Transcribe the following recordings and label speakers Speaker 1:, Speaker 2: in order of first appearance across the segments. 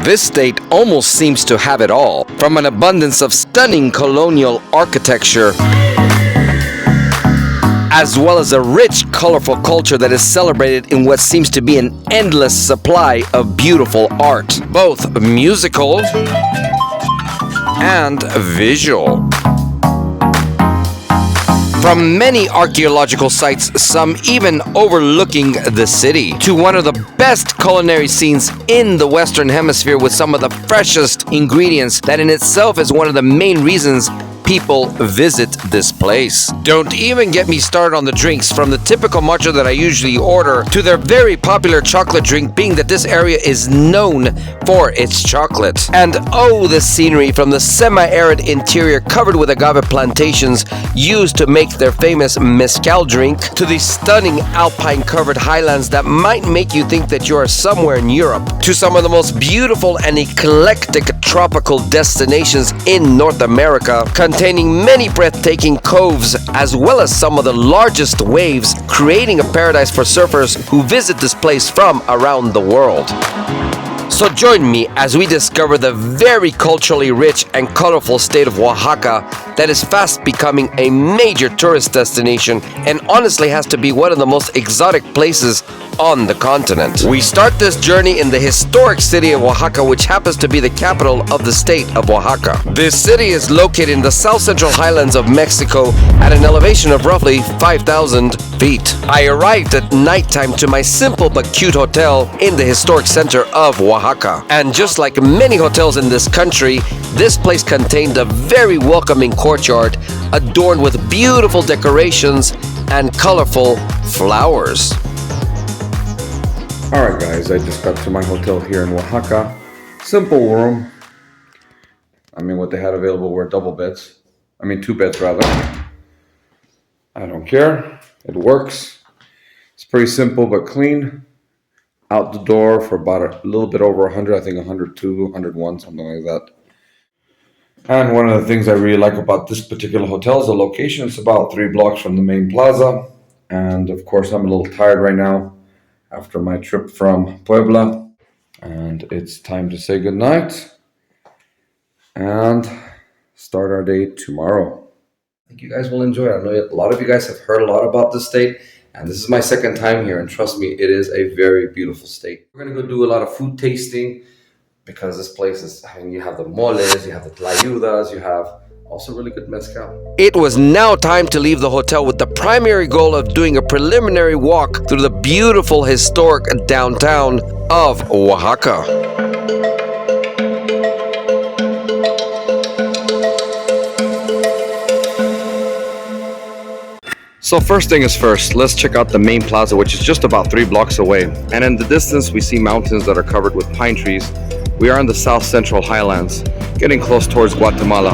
Speaker 1: This state almost seems to have it all, from an abundance of stunning colonial architecture, as well as a rich, colorful culture that is celebrated in what seems to be an endless supply of beautiful art, both musical and visual. From many archaeological sites, some even overlooking the city, to one of the best culinary scenes in the Western Hemisphere with some of the freshest ingredients that in itself is one of the main reasons people visit this place. Don't even get me started on the drinks, from the typical matcha that I usually order to their very popular chocolate drink, being that this area is known for its chocolate. And oh, the scenery, from the semi-arid interior covered with agave plantations used to make their famous mezcal drink, to the stunning alpine covered highlands that might make you think that you are somewhere in Europe, to some of the most beautiful and eclectic tropical destinations in North America, containing many breathtaking coves as well as some of the largest waves, creating a paradise for surfers who visit this place from around the world. So join me as we discover the very culturally rich and colorful state of Oaxaca that is fast becoming a major tourist destination and honestly has to be one of the most exotic places on the continent. We start this journey in the historic city of Oaxaca, which happens to be the capital of the state of Oaxaca. This city is located in the south central highlands of Mexico at an elevation of roughly 5,000 feet. I arrived at nighttime to my simple but cute hotel in the historic center of Oaxaca. And just like many hotels in this country, this place contained a very welcoming courtyard adorned with beautiful decorations and colorful flowers.
Speaker 2: Alright guys, I just got to my hotel here in Oaxaca. Simple room. What they had available were double beds. 2 beds rather. I don't care. It works. It's pretty simple but clean. Out the door for about a little bit over 100, I think 102, 101, something like that. And one of the things I really like about this particular hotel is the location. It's about 3 blocks from the main plaza. And of course, I'm a little tired right now after my trip from Puebla. And it's time to say goodnight and start our day tomorrow. I think you guys will enjoy it. I know a lot of you guys have heard a lot about this state, and this is my second time here, and trust me, it is a very beautiful state. We're gonna go do a lot of food tasting because this place is, you have the moles, you have the tlayudas, you have also really good mezcal.
Speaker 1: It was now time to leave the hotel with the primary goal of doing a preliminary walk through the beautiful historic downtown of Oaxaca. So first thing is first, let's check out the main plaza, which is just about 3 blocks away. And in the distance, we see mountains that are covered with pine trees. We are in the south central highlands, getting close towards Guatemala,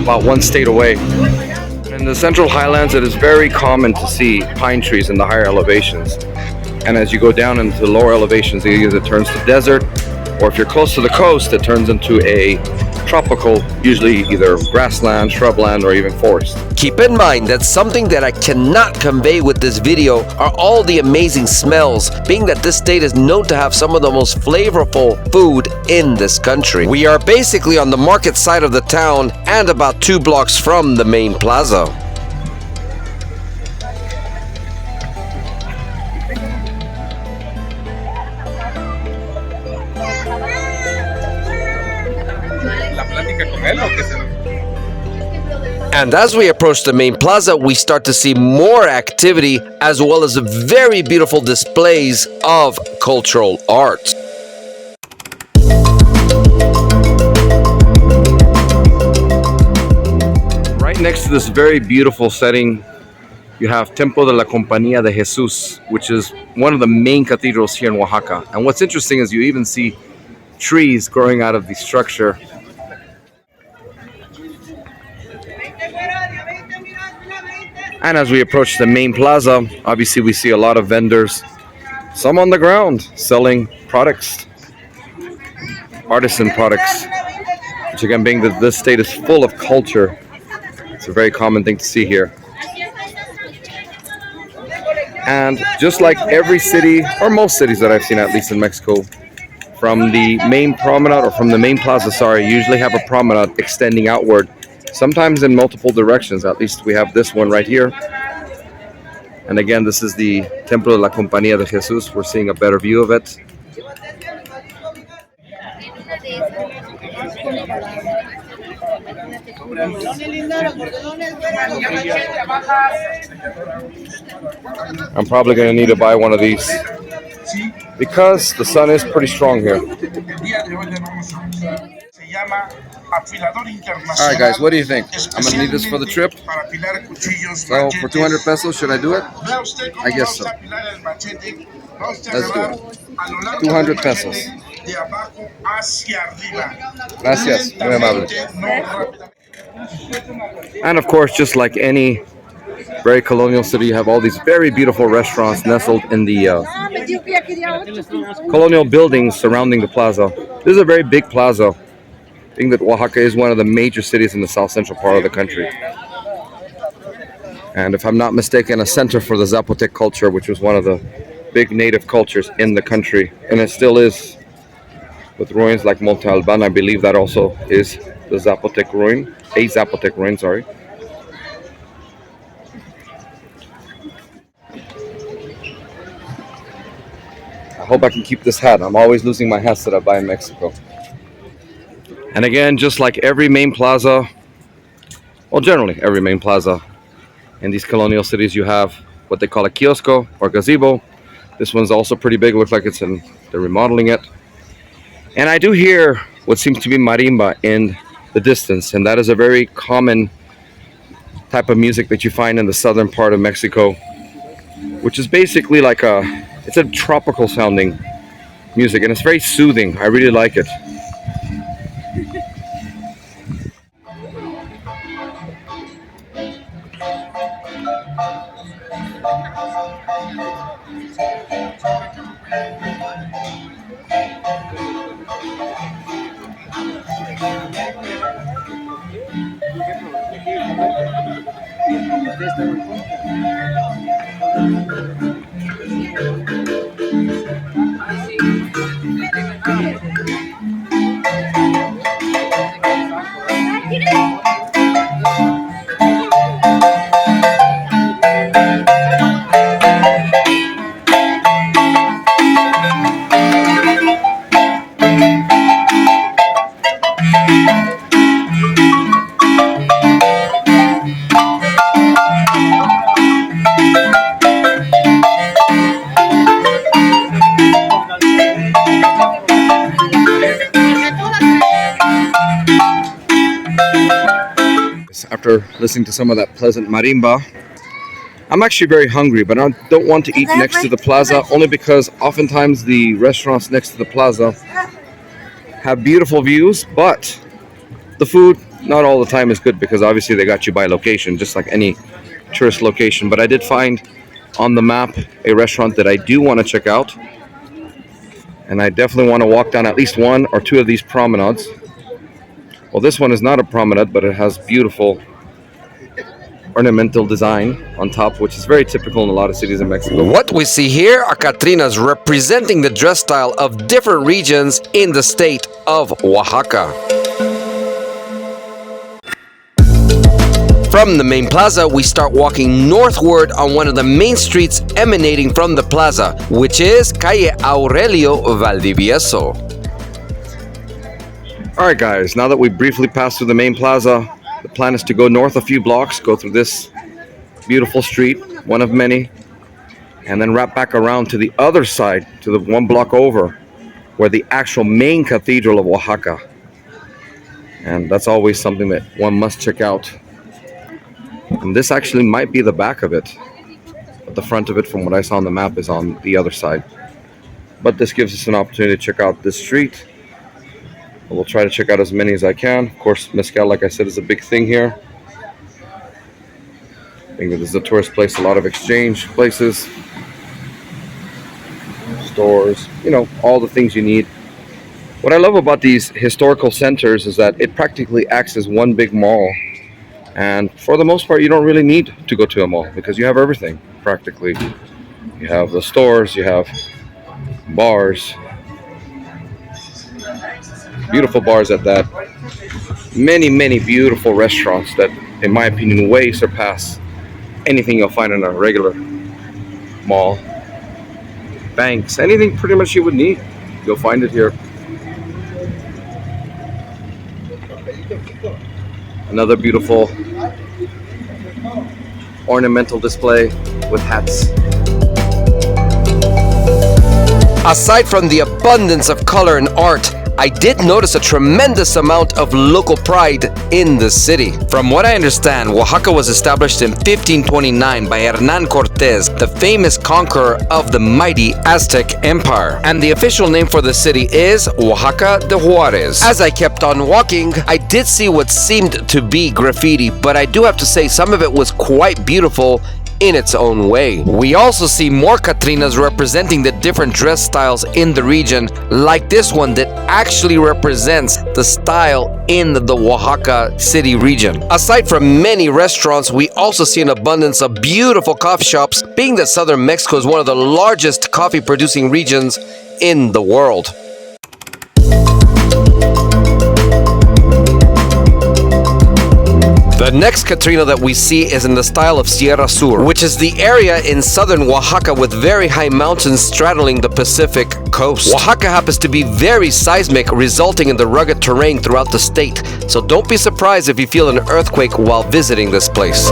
Speaker 1: about 1 state away. In the central highlands, it is very common to see pine trees in the higher elevations. And as you go down into the lower elevations, it either turns to desert, or if you're close to the coast, it turns into a tropical, usually either grassland, shrubland, or even forest. Keep in mind that something that I cannot convey with this video are all the amazing smells, being that this state is known to have some of the most flavorful food in this country. We are basically on the market side of the town and about 2 blocks from the main plaza. And as we approach the main plaza, we start to see more activity as well as very beautiful displays of cultural art. Right next to this very beautiful setting, you have Templo de la Compañía de Jesús, which is one of the main cathedrals here in Oaxaca. And what's interesting is you even see trees growing out of the structure. And as we approach the main plaza, obviously we see a lot of vendors, some on the ground selling products, artisan products, which again, being that this state is full of culture, it's a very common thing to see here. And just like every city, or most cities that I've seen, at least in Mexico, from the main promenade, or from the main plaza, sorry, you usually have a promenade extending outward, sometimes in multiple directions. At least we have this one right here. And again, this is the Templo de la Compañía de Jesús. We're seeing a better view of it. I'm probably going to need to buy one of these because the sun is pretty strong here. Alright guys, what do you think? I'm going to need this for the trip. So for 200 pesos, should I do it? I guess so. Let's do it. 200 pesos. Gracias, muy amable. And of course, just like any very colonial city, you have all these very beautiful restaurants nestled in the colonial buildings surrounding the plaza. This is a very big plaza, being that Oaxaca is one of the major cities in the south central part of the country. And if I'm not mistaken, a center for the Zapotec culture, which was one of the big native cultures in the country, and it still is, with ruins like Monte Alban. I believe that also is the Zapotec ruin, a Zapotec ruin, sorry. I hope I can keep this hat. I'm always losing my hats that I buy in Mexico. And again, just like every main plaza, well, generally every main plaza in these colonial cities, you have what they call a kiosco or gazebo. This one's also pretty big. It looks like they're remodeling it. And I do hear what seems to be marimba in the distance, and that is a very common type of music that you find in the southern part of Mexico, which is basically like it's a tropical sounding music, and it's very soothing. I really like it. After listening to some of that pleasant marimba, I'm actually very hungry, but I don't want to eat next to the plaza, only because oftentimes the restaurants next to the plaza have beautiful views, but the food not all the time is good, because obviously they got you by location, just like any tourist location. But I did find on the map a restaurant that I do want to check out, and I definitely want to walk down at least one or two of these promenades. Well, this one is not a promenade, but it has beautiful ornamental design on top, which is very typical in a lot of cities in Mexico. What we see here are Catrinas representing the dress style of different regions in the state of Oaxaca. From the main plaza, we start walking northward on one of the main streets emanating from the plaza, which is Calle Aurelio Valdivieso. Alright guys, now that we briefly passed through the main plaza, the plan is to go north a few blocks, go through this beautiful street, one of many, and then wrap back around to the other side, to the one block over, where the actual main Cathedral of Oaxaca. And that's always something that one must check out. And this actually might be the back of it, but the front of it, from what I saw on the map, is on the other side. But this gives us an opportunity to check out this street. We'll try to check out as many as I can. Of course, mezcal, like I said, is a big thing here. I think that this is a tourist place, a lot of exchange places, stores, all the things you need. What I love about these historical centers is that it practically acts as one big mall. And for the most part, you don't really need to go to a mall, because you have everything, practically. You have the stores, you have bars,
Speaker 2: Beautiful bars at that. Many, many beautiful restaurants that, in my opinion, way surpass anything you'll find in a regular mall. Banks, anything pretty much you would need, you'll find it here. Another beautiful ornamental display with hats.
Speaker 1: Aside from the abundance of color and art, I did notice a tremendous amount of local pride in the city. From what I understand, Oaxaca was established in 1529 by Hernán Cortés, the famous conqueror of the mighty Aztec Empire. And the official name for the city is Oaxaca de Juárez. As I kept on walking, I did see what seemed to be graffiti, but I do have to say some of it was quite beautiful in its own way. We also see more Catrinas representing the different dress styles in the region, like this one that actually represents the style in the Oaxaca city region. Aside from many restaurants, we also see an abundance of beautiful coffee shops, being that southern Mexico is one of the largest coffee producing regions in the world. The next Catrina that we see is in the style of Sierra Sur, which is the area in southern Oaxaca with very high mountains straddling the Pacific coast. Oaxaca happens to be very seismic, resulting in the rugged terrain throughout the state, so don't be surprised if you feel an earthquake while visiting this place.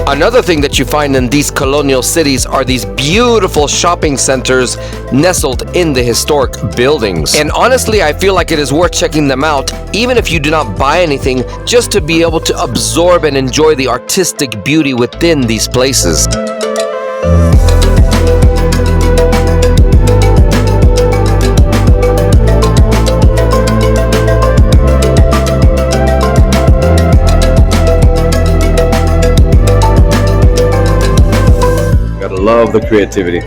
Speaker 1: Another thing that you find in these colonial cities are these beautiful shopping centers nestled in the historic buildings. And honestly, I feel like it is worth checking them out, even if you do not buy anything, just to be able to absorb and enjoy the artistic beauty within these places.
Speaker 2: Love the creativity.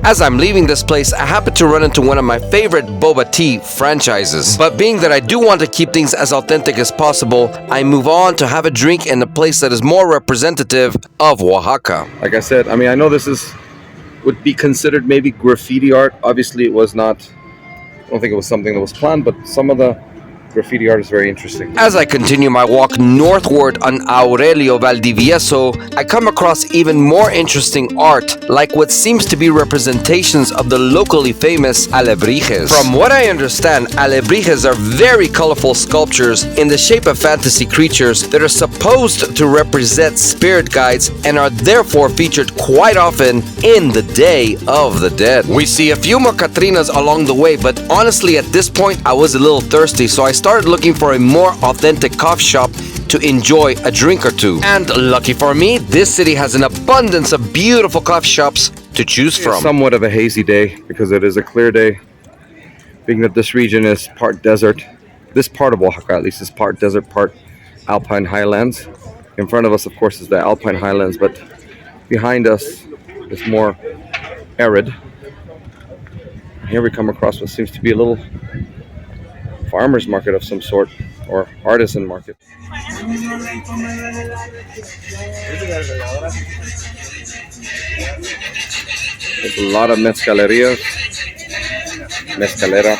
Speaker 1: As I'm leaving this place, I happen to run into one of my favorite boba tea franchises. But being that I do want to keep things as authentic as possible, I move on to have a drink in a place that is more representative of Oaxaca.
Speaker 2: Like I said, I mean, I know this would be considered maybe graffiti art. Obviously, it was not. I don't think it was something that was planned, but some of the graffiti art is very interesting.
Speaker 1: As I continue my walk northward on Aurelio Valdivieso, I come across even more interesting art, like what seems to be representations of the locally famous alebrijes. From what I understand, alebrijes are very colorful sculptures in the shape of fantasy creatures that are supposed to represent spirit guides and are therefore featured quite often in the Day of the Dead. We see a few more Catrinas along the way, but honestly at this point I was a little thirsty, so I started looking for a more authentic coffee shop to enjoy a drink or two. And lucky for me, this city has an abundance of beautiful coffee shops to choose from.
Speaker 2: It's somewhat of a hazy day because it is a clear day, being that this region is part desert. This part of Oaxaca at least is part desert, part alpine highlands. In front of us, of course, is the alpine highlands, but behind us is more arid. Here we come across what seems to be a little farmer's market of some sort, or artisan market. There's a lot of mezcalerias, mezcalera.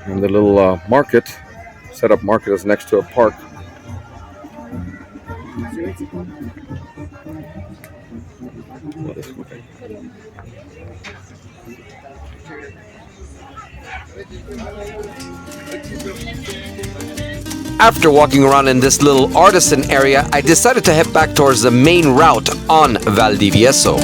Speaker 2: And the little market, set up market, is next to a park.
Speaker 1: After walking around in this little artisan area, I decided to head back towards the main route on Valdivieso.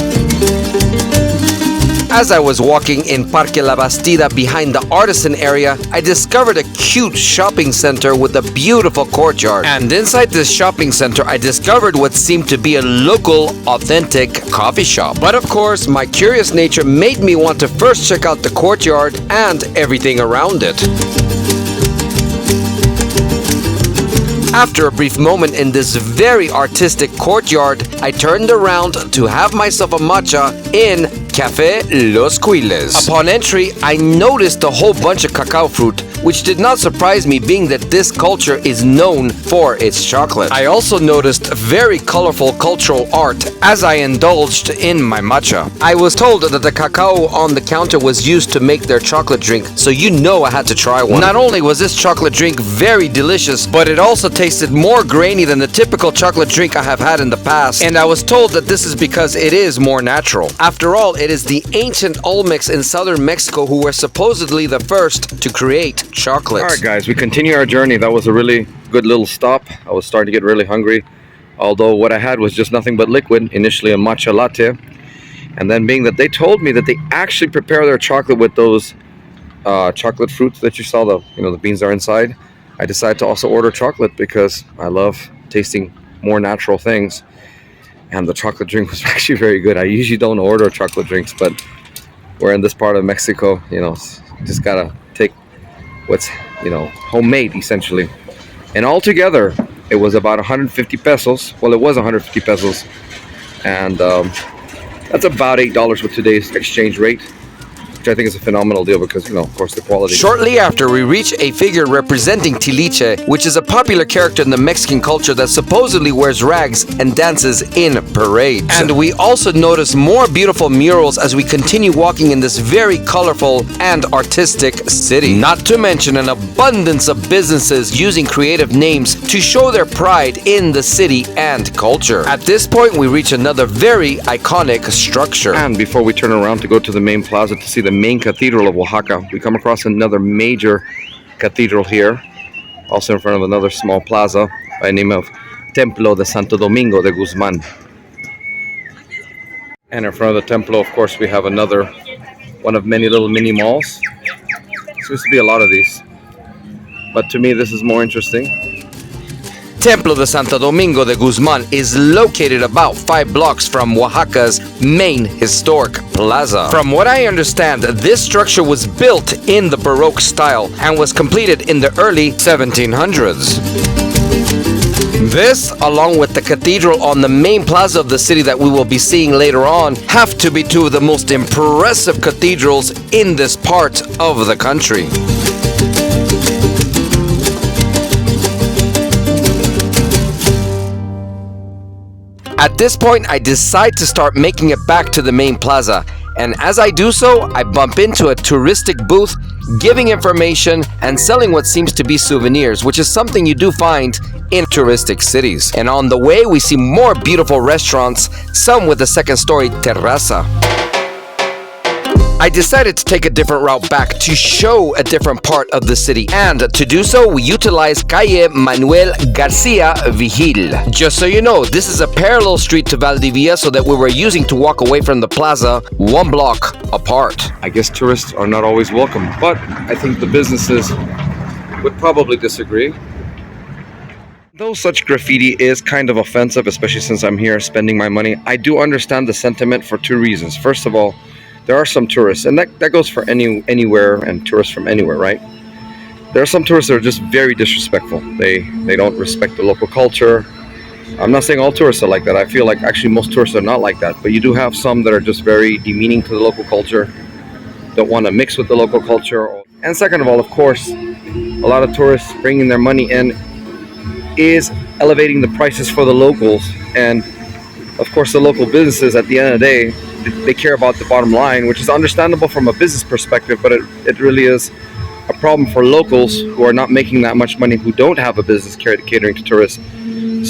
Speaker 1: As I was walking in Parque La Bastida behind the artisan area, I discovered a cute shopping center with a beautiful courtyard. And inside this shopping center, I discovered what seemed to be a local, authentic coffee shop. But of course, my curious nature made me want to first check out the courtyard and everything around it. After a brief moment in this very artistic courtyard, I turned around to have myself a matcha in Café Los Quiles. Upon entry, I noticed a whole bunch of cacao fruit, which did not surprise me being that this culture is known for its chocolate. I also noticed very colorful cultural art as I indulged in my matcha. I was told that the cacao on the counter was used to make their chocolate drink, so you know I had to try one. Not only was this chocolate drink very delicious, but it also tasted more grainy than the typical chocolate drink I have had in the past, and I was told that this is because it is more natural. After all, it is the ancient Olmecs in southern Mexico who were supposedly the first to create chocolate. Alright guys, we continue our journey. That was a really good little stop. I was starting to get really hungry, although what I had was just nothing but liquid, initially a matcha latte, and then being that they told me that they actually prepare their chocolate with those chocolate fruits that you saw, the beans are inside. I decided to also order chocolate because I love tasting more natural things, and the chocolate drink was actually very good. I usually don't order chocolate drinks, but we're in this part of Mexico, just gotta take what's homemade essentially. And altogether it was about 150 pesos. Well, it was 150 pesos, and that's about $8 with today's exchange rate, which I think is a phenomenal deal because, of course, the quality. Shortly after, we reach a figure representing Tiliche, which is a popular character in the Mexican culture that supposedly wears rags and dances in parades. And we also notice more beautiful murals as we continue walking in this very colorful and artistic city. Not to mention an abundance of businesses using creative names to show their pride in the city and culture. At this point, we reach another very iconic structure. And before we turn around to go to the main plaza to see the main cathedral of Oaxaca, we come across another major cathedral here, also in front of another small plaza by the name of Templo de Santo Domingo de Guzman. And in front of the templo, of course, we have another one of many little mini malls. There seems to be a lot of these, but to me this is more interesting. Templo de Santo Domingo de Guzman is located about 5 blocks from Oaxaca's main historic plaza. From what I understand, this structure was built in the Baroque style and was completed in the early 1700s. This, along with the cathedral on the main plaza of the city that we will be seeing later on, have to be two of the most impressive cathedrals in this part of the country. At this point, I decide to start making it back to the main plaza, and as I do so, I bump into a touristic booth giving information and selling what seems to be souvenirs, which is something you do find in touristic cities. And on the way, we see more beautiful restaurants, some with a second-story terraza. I decided to take a different route back to show a different part of the city, and to do so, we utilize Calle Manuel Garcia Vigil. Just so you know, this is a parallel street to Valdivia, so that we were using to walk away from the plaza 1 block apart. I guess tourists are not always welcome, but I think the businesses would probably disagree. Though such graffiti is kind of offensive, especially since I'm here spending my money, I do understand the sentiment for 2 reasons. First of all, there are some tourists, and that goes for anywhere and tourists from anywhere, right? There are some tourists that are just very disrespectful. They don't respect the local culture. I'm not saying all tourists are like that. I feel like actually most tourists are not like that, but you do have some that are just very demeaning to the local culture, don't want to mix with the local culture. And second of all, of course, a lot of tourists bringing their money in is elevating the prices for the locals, and of course the local businesses, at the end of the day, they care about the bottom line, which is understandable from a business perspective, but it really is a problem for locals who are not making that much money, who don't have a business catering to tourists.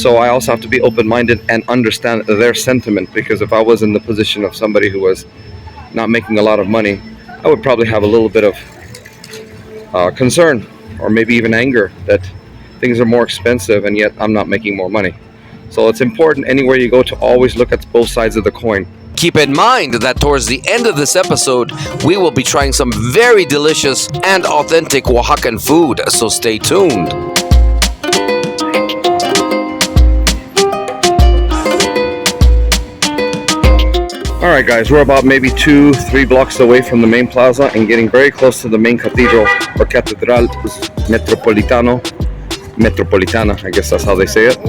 Speaker 1: So I also have to be open-minded and understand their sentiment, because if I was in the position of somebody who was not making a lot of money, I would probably have a little bit of concern, or maybe even anger, that things are more expensive and yet I'm not making more money. So it's important anywhere you go to always look at both sides of the coin. Keep in mind that towards the end of this episode, we will be trying some very delicious and authentic Oaxacan food, so stay tuned. Alright guys, we're about maybe 2-3 blocks away from the main plaza and getting very close to the main cathedral, or Cathedrals Metropolitana, I guess that's how they say it.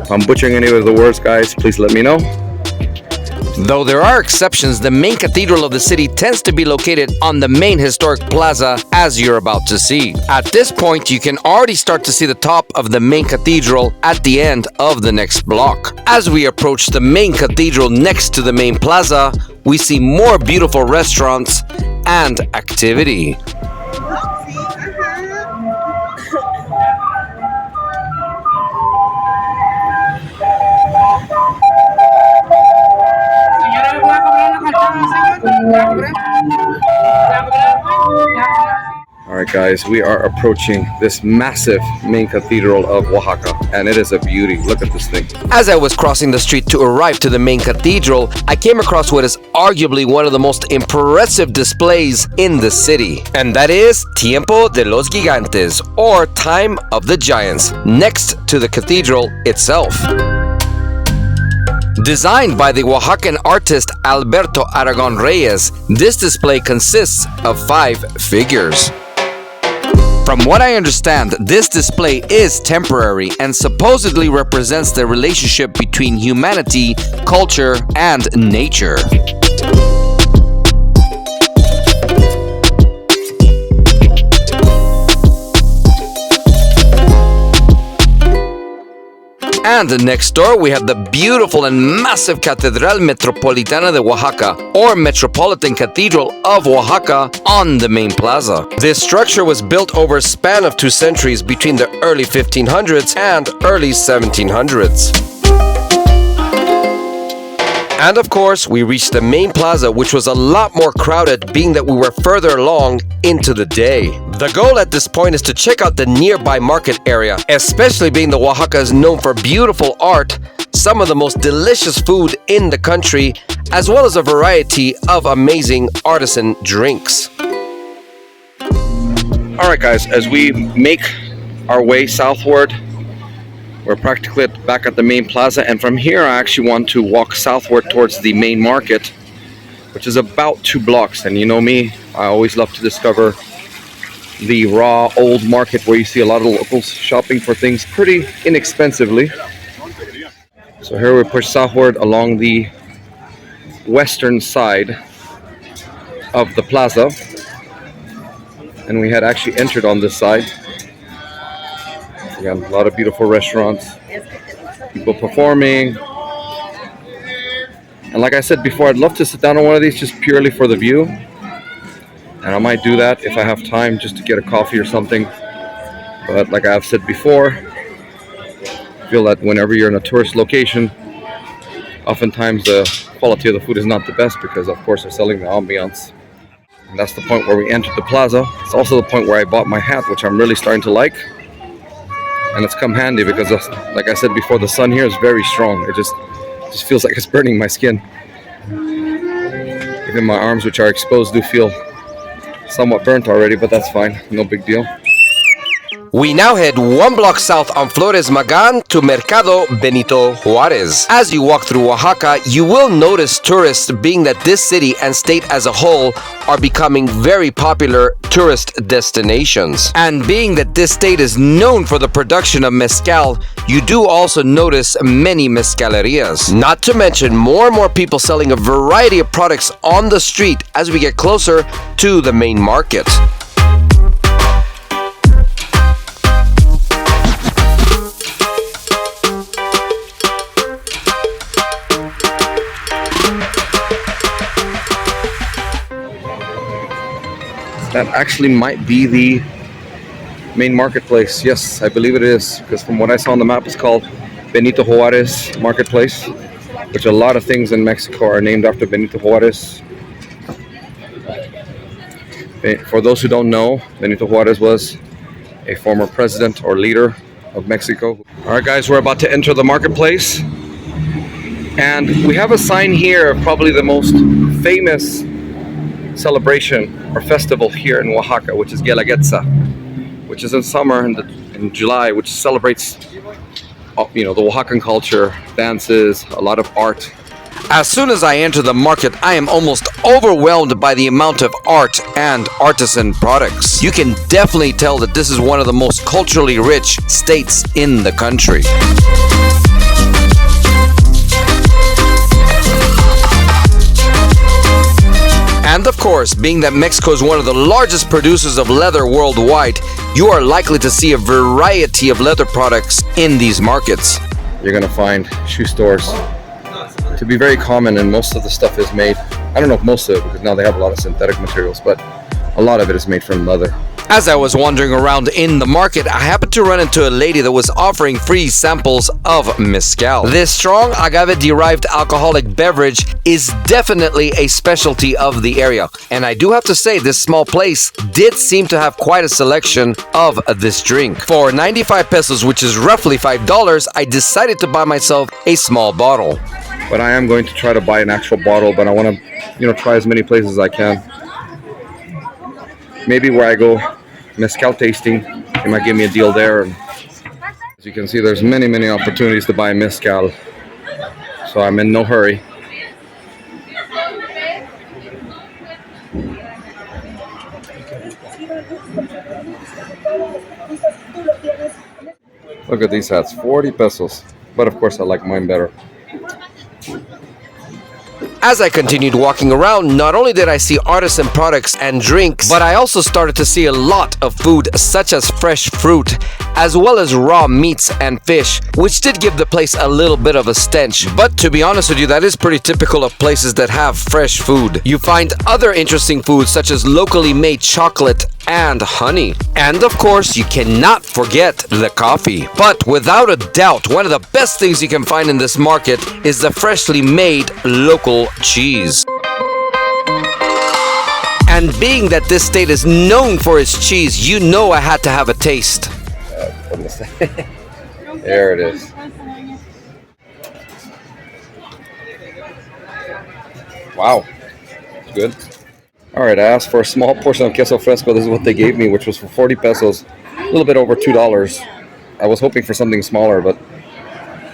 Speaker 1: If I'm butchering any of the words, guys, please let me know. Though there are exceptions, the main cathedral of the city tends to be located on the main historic plaza, as you're about to see. At this point, you can already start to see the top of the main cathedral at the end of the next block. As we approach the main cathedral next to the main plaza, we see more beautiful restaurants and activity.
Speaker 2: Alright guys, we are approaching this massive main cathedral of Oaxaca, and it is a beauty. Look at this thing.
Speaker 1: As I was crossing the street to arrive to the main cathedral, I came across what is arguably one of the most impressive displays in the city. And that is Tiempo de los Gigantes, or Time of the Giants, next to the cathedral itself. Designed by the Oaxacan artist Alberto Aragon Reyes, this display consists of 5 figures. From what I understand, this display is temporary and supposedly represents the relationship between humanity, culture, and nature. And next door, we have the beautiful and massive Catedral Metropolitana de Oaxaca, or Metropolitan Cathedral of Oaxaca, on the main plaza. This structure was built over a span of 2 centuries between the early 1500s and early 1700s. And of course, we reached the main plaza, which was a lot more crowded, being that we were further along into the day. The goal at this point is to check out the nearby market area, especially being that Oaxaca is known for beautiful art, some of the most delicious food in the country, as well as a variety of amazing artisan drinks.
Speaker 2: Alright guys, as we make our way southward, we're practically back at the main plaza, and from here I actually want to walk southward towards the main market, which is about 2 blocks. And you know me, I always love to discover the raw old market where you see a lot of locals shopping for things pretty inexpensively. So here we push southward along the western side of the plaza, and we had actually entered on this side. Again, a lot of beautiful restaurants, people performing, and like I said before, I'd love to sit down on one of these just purely for the view, and I might do that if I have time, just to get a coffee or something. But like I've said before, I feel that whenever you're in a tourist location, oftentimes the quality of the food is not the best, because of course they're selling the ambiance. And that's the point where we entered the plaza. It's also the point where I bought my hat, which I'm really starting to like. And it's come handy because, like I said before, the sun here is very strong. It just feels like it's burning my skin. Even my arms, which are exposed, do feel somewhat burnt already, but that's fine. No big deal.
Speaker 1: We now head 1 block south on Flores Magan to Mercado Benito Juarez. As you walk through Oaxaca, you will notice tourists, being that this city and state as a whole are becoming very popular tourist destinations. And being that this state is known for the production of mezcal, you do also notice many mezcalerias. Not to mention more and more people selling a variety of products on the street as we get closer to the main market.
Speaker 2: That actually might be the main marketplace. Yes, I believe it is, because from what I saw on the map, it's called Benito Juarez Marketplace, which a lot of things in Mexico are named after Benito Juarez. For those who don't know, Benito Juarez was a former president or leader of Mexico. All right, guys, we're about to enter the marketplace, and we have a sign here of probably the most famous celebration or festival here in Oaxaca, which is Guelaguetza, which is in summer in July, which celebrates the Oaxacan culture, dances, a lot of art.
Speaker 1: As soon as I enter the market, I am almost overwhelmed by the amount of art and artisan products. You can definitely tell that this is one of the most culturally rich states in the country. course, being that Mexico is one of the largest producers of leather worldwide, you are likely to see a variety of leather products in these markets.
Speaker 2: You're gonna find shoe stores to be very common, and most of the stuff is made, I don't know if most of it, because now they have a lot of synthetic materials, but a lot of it is made from leather.
Speaker 1: As I was wandering around in the market, I happened to run into a lady that was offering free samples of mezcal. This strong agave-derived alcoholic beverage is definitely a specialty of the area. And I do have to say, this small place did seem to have quite a selection of this drink. For 95 pesos, which is roughly $5, I decided to buy myself a small bottle.
Speaker 2: But I am going to try to buy an actual bottle, but I want to, try as many places as I can. Maybe where I go mezcal tasting, they might give me a deal there. And as you can see, there's many opportunities to buy mezcal, so I'm in no hurry. Look at these hats, 40 pesos. But of course I like mine better.
Speaker 1: As I continued walking around, not only did I see artisan products and drinks, but I also started to see a lot of food such as fresh fruit, as well as raw meats and fish, which did give the place a little bit of a stench. But to be honest with you, that is pretty typical of places that have fresh food. You find other interesting foods such as locally made chocolate and honey. And of course, you cannot forget the coffee. But without a doubt, one of the best things you can find in this market is the freshly made local cheese. And being that this state is known for its cheese, you know I had to have a taste.
Speaker 2: There it is. Wow, it's good. All right, I asked for a small portion of queso fresco. This is what they gave me, which was for 40 pesos, a little bit over $2. I was hoping for something smaller, but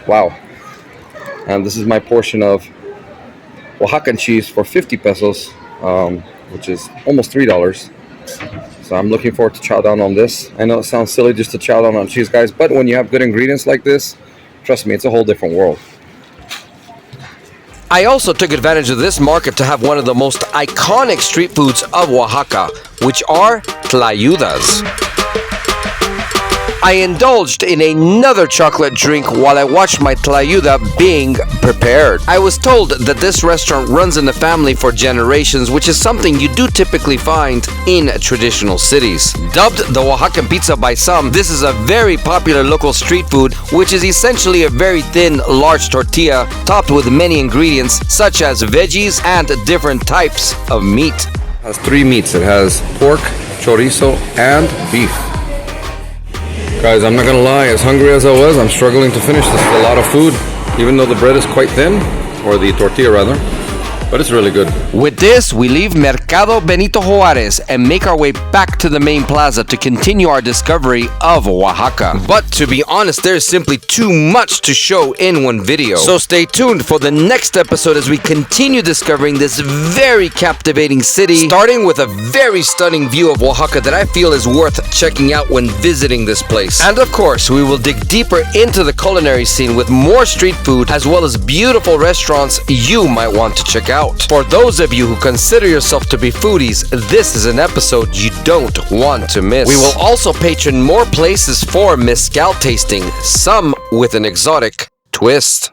Speaker 2: wow. And this is my portion of Oaxacan cheese for 50 pesos, which is almost $3. So I'm looking forward to chow down on this. I know it sounds silly just to chow down on cheese, guys, but when you have good ingredients like this, trust me, it's a whole different world.
Speaker 1: I also took advantage of this market to have one of the most iconic street foods of Oaxaca, which are tlayudas. I indulged in another chocolate drink while I watched my tlayuda being prepared. I was told that this restaurant runs in the family for generations, which is something you do typically find in traditional cities. Dubbed the Oaxacan pizza by some, this is a very popular local street food, which is essentially a very thin, large tortilla topped with many ingredients such as veggies and different types of meat.
Speaker 2: It has 3 meats. It has pork, chorizo, and beef. Guys, I'm not gonna lie, as hungry as I was, I'm struggling to finish. This is a lot of food, even though the bread is quite thin, or the tortilla rather, but it's really good.
Speaker 1: With this, we leave Mercado Benito Juarez and make our way back to the main plaza to continue our discovery of Oaxaca. But to be honest, there's simply too much to show in one video. So stay tuned for the next episode as we continue discovering this very captivating city, starting with a very stunning view of Oaxaca that I feel is worth checking out when visiting this place. And of course, we will dig deeper into the culinary scene with more street food as well as beautiful restaurants you might want to check out. For those of you who consider yourself to be foodies, this is an episode you don't want to miss. We will also patron more places for mezcal tasting, some with an exotic twist.